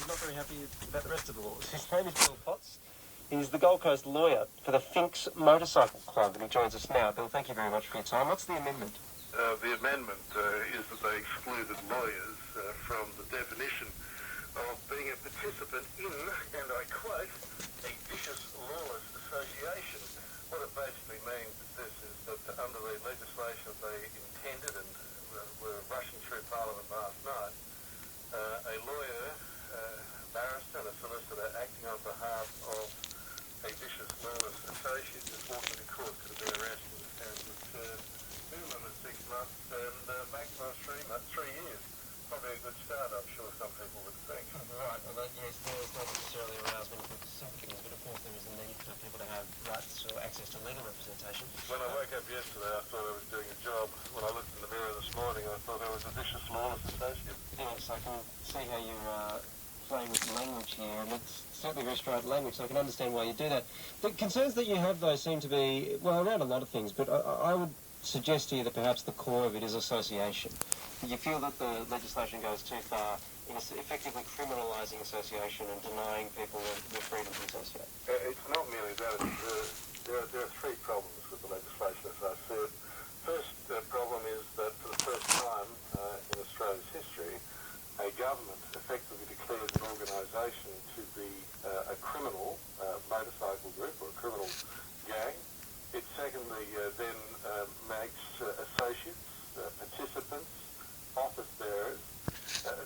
he's not very happy about the rest of the laws. His name is Bill Potts. He's the Gold Coast lawyer for the Finks Motorcycle Club, and he joins us now. Bill, thank you very much for your time. What's the amendment? The amendment is that they excluded lawyers from the definition of being a participant in, and I quote, a vicious lawless association. What it basically means is that under the legislation they intended and were rushing through Parliament last night, a lawyer, barrister and a solicitor acting on behalf of a vicious lawless associate just walked into court could have been arrested and with minimum of 6 months and maximum of 3 years. Probably a good start, I'm sure some people would think. Right, well, yes, laws don't necessarily arouse many people's sympathies, but of course there is a need for people to have rights or access to legal representation. When I woke up yesterday, I thought I was doing a job. When I looked in the mirror this morning, I thought I was a vicious lawless associate. Yes, I can see how you're playing with language here, and it's certainly very straight language, so I can understand why you do that. The concerns that you have, though, seem to be, well, around a lot of things, but I would suggest to you that perhaps the core of it is association. You feel that the legislation goes too far in effectively criminalising association and denying people their freedom to associate. It's not merely that. There are 3 problems with the legislation, as I said. First problem is that for the first time in Australia's history, a government effectively declares an organisation to be a criminal motorcycle group or a criminal gang. It secondly then makes associates, participants, office bearers,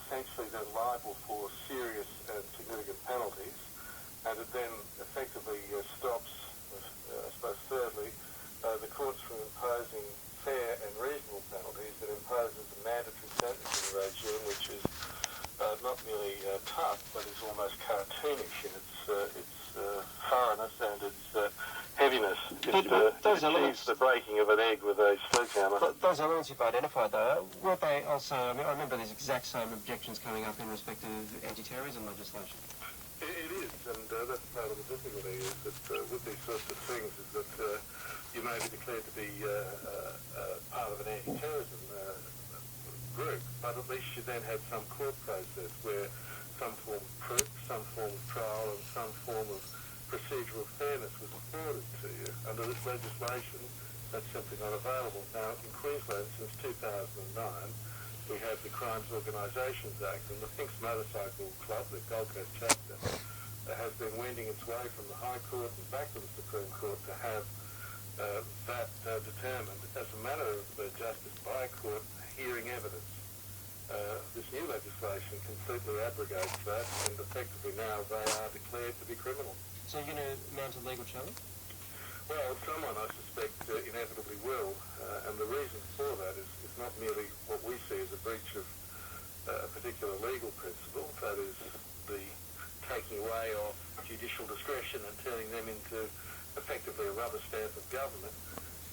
essentially then liable for serious and significant penalties, and it then effectively stops, I suppose thirdly, the courts from imposing fair and reasonable penalties. It imposes a mandatory sentencing regime which is not merely tough, but is almost cartoonish in its thoroughness and its heaviness. It achieves the breaking of an egg with a sledgehammer. Those elements you've identified, though, weren't they also, I mean, I remember these exact same objections coming up in respect of anti-terrorism legislation. It is, and that's part of the difficulty, is that with these sorts of things, is that you may be declared to be part of an anti-terrorism group, but at least you then have some court process where some form of proof, some form of trial, and some form of procedural fairness was afforded to you. Under this legislation, that's simply not available. Now, in Queensland, since 2009, we have the Crimes Organisations Act, and the Finks Motorcycle Club, the Gold Coast chapter, has been wending its way from the High Court and back to the Supreme Court to have that determined as a matter of justice by court hearing evidence. This new legislation completely abrogates that, and effectively now they are declared to be criminal. So you're going to mount a legal challenge? Well, someone, I suspect, inevitably will, and the reason for that is not merely what we see as a breach of a particular legal principle, that is the taking away of judicial discretion and turning them into effectively a rubber stamp of government,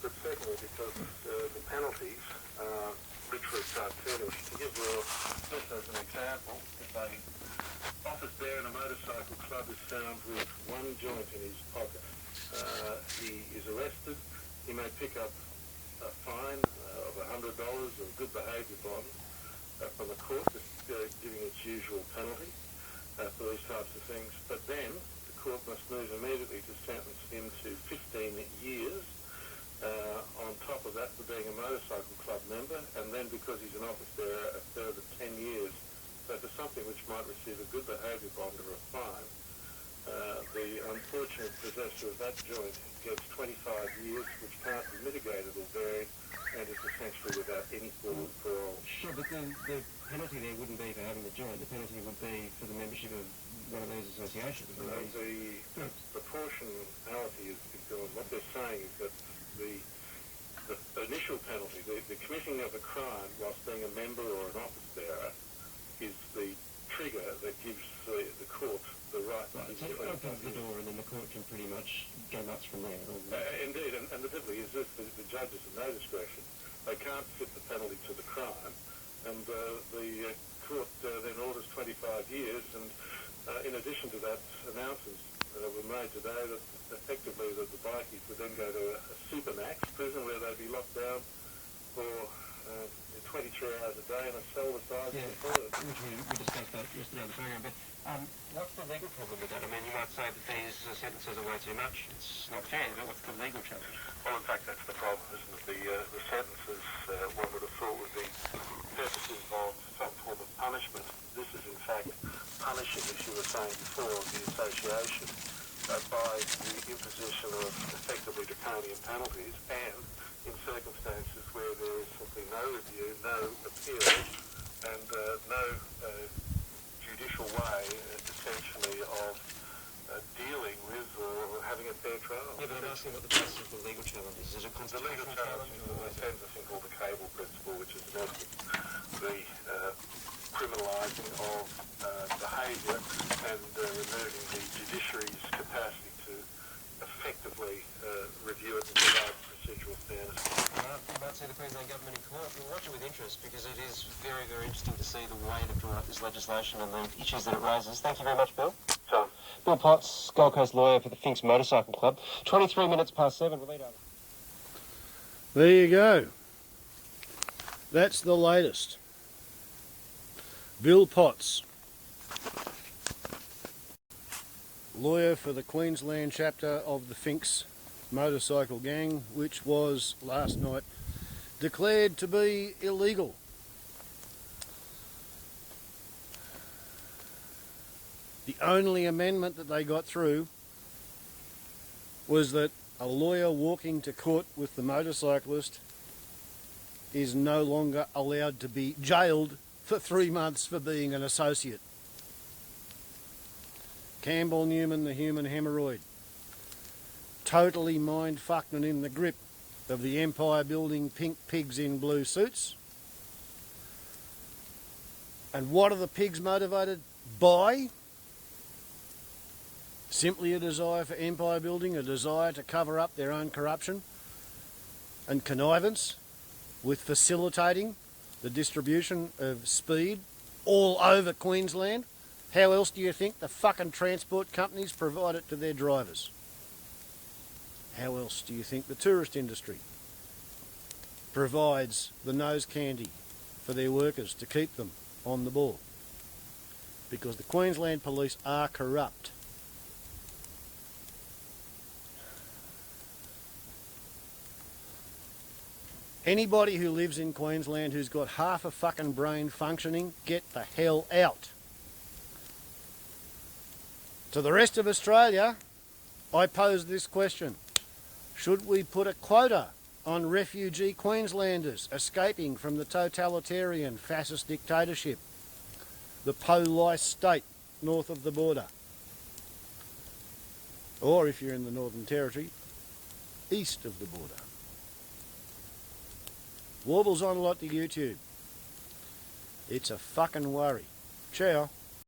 but secondly because the penalties are literally cartoonish. To give you just as an example, if a office bearer in a motorcycle club is found with 1 joint in his pocket, he is arrested. He may pick up a fine of $100 of good behaviour bond from the court, just giving its usual penalty for these types of things. But then the court must move immediately to sentence him to 15 years. On top of that, for being a motorcycle club member, and then because he's an office bearer, a further 10 years. So for something which might receive a good behaviour bond or a fine, the unfortunate possessor of that joint gets 25 years, which can't be mitigated or varied, and is essentially without any form of parole. Sure, but the penalty there wouldn't be for having the joint. The penalty would be for the membership of one of these associations. The proportionality is gone. What they're saying is that the initial penalty, the committing of a crime whilst being a member or an office bearer, is the trigger that gives the court the right to so it opens the door and then the court can pretty much go nuts from there. Indeed, and the difficulty is this, the judges have no discretion. They can't fit the penalty to the crime, and the court then orders 25 years, and in addition to that, announcements were made today that effectively the bikies would then go to a supermax prison where they'd be locked down for 23 hours a day and a cell the size of a bird. Which we discussed that yesterday on the program. But what's the legal problem with that? I mean, you might say that these sentences are way too much. It's not fair, but what's the legal challenge? Well, in fact, that's the problem, isn't it? The sentences, one would have thought, would be purposes of some form of punishment. This is, in fact, punishing, as you were saying before, the association by the imposition of effectively draconian penalties, and in circumstances where there is simply no review, no appeal, and no judicial way, essentially, of dealing with or having a fair trial. Yeah, but I'm asking what the basis of the legal challenge is. Is it a constitutional challenge? Depends, I think, called the Cable principle, which is in essence the criminalising of behaviour and removing the judiciary's capacity to effectively review it and provide procedural fairness. You might see the Queensland Government in court. We'll watch it with interest because it is very, very interesting to see the way they've drawn up this legislation and the issues that it raises. Thank you very much, Bill. So, Bill Potts, Gold Coast lawyer for the Finks Motorcycle Club. 23 minutes past 7. We'll lead over. There you go. That's the latest. Bill Potts, lawyer for the Queensland chapter of the Finks motorcycle gang, which was last night declared to be illegal. The only amendment that they got through was that a lawyer walking to court with the motorcyclist is no longer allowed to be jailed for 3 months for being an associate. Campbell, Newman, the human hemorrhoid, totally mind-fucked and in the grip of the empire-building pink pigs in blue suits. And what are the pigs motivated by? Simply a desire for empire building, a desire to cover up their own corruption and connivance with facilitating the distribution of speed all over Queensland. How else do you think the fucking transport companies provide it to their drivers? How else do you think the tourist industry provides the nose candy for their workers to keep them on the ball? Because the Queensland police are corrupt. Anybody who lives in Queensland who's got half a fucking brain functioning, get the hell out. To the rest of Australia, I pose this question. Should we put a quota on refugee Queenslanders escaping from the totalitarian fascist dictatorship, the police state north of the border? Or if you're in the Northern Territory, east of the border. Warbles on a lot to YouTube. It's a fucking worry. Ciao.